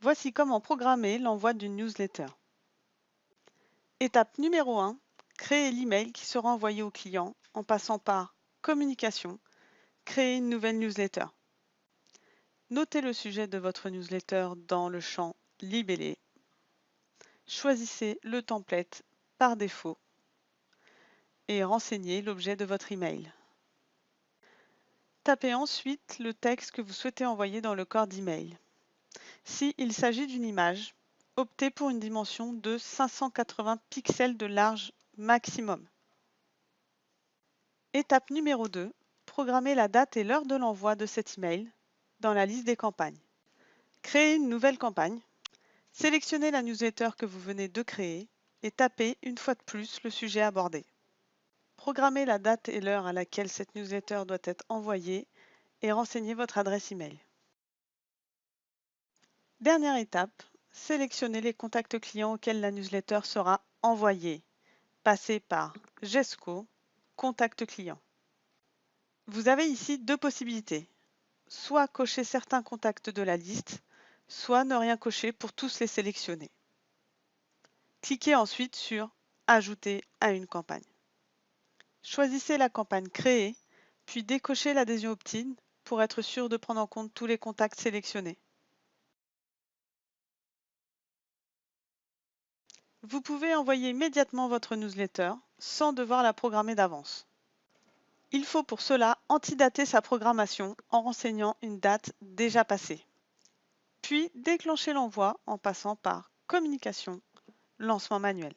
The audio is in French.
Voici comment programmer l'envoi d'une newsletter. Étape numéro 1, créer l'email qui sera envoyé au client en passant par Communication, créer une nouvelle newsletter. Notez le sujet de votre newsletter dans le champ Libellé. Choisissez le template par défaut et renseignez l'objet de votre email. Tapez ensuite le texte que vous souhaitez envoyer dans le corps d'email. S'il s'agit d'une image, optez pour une dimension de 580 pixels de large maximum. Étape numéro 2, programmez la date et l'heure de l'envoi de cet email dans la liste des campagnes. Créez une nouvelle campagne. Sélectionnez la newsletter que vous venez de créer et tapez une fois de plus le sujet abordé. Programmez la date et l'heure à laquelle cette newsletter doit être envoyée et renseignez votre adresse email. Dernière étape, sélectionnez les contacts clients auxquels la newsletter sera envoyée. Passez par GESCO, Contact client. Vous avez ici deux possibilités. Soit cocher certains contacts de la liste, soit ne rien cocher pour tous les sélectionner. Cliquez ensuite sur Ajouter à une campagne. Choisissez la campagne créée, puis décochez l'adhésion opt-in pour être sûr de prendre en compte tous les contacts sélectionnés. Vous pouvez envoyer immédiatement votre newsletter sans devoir la programmer d'avance. Il faut pour cela antidater sa programmation en renseignant une date déjà passée. Puis déclencher l'envoi en passant par Communication, lancement manuel.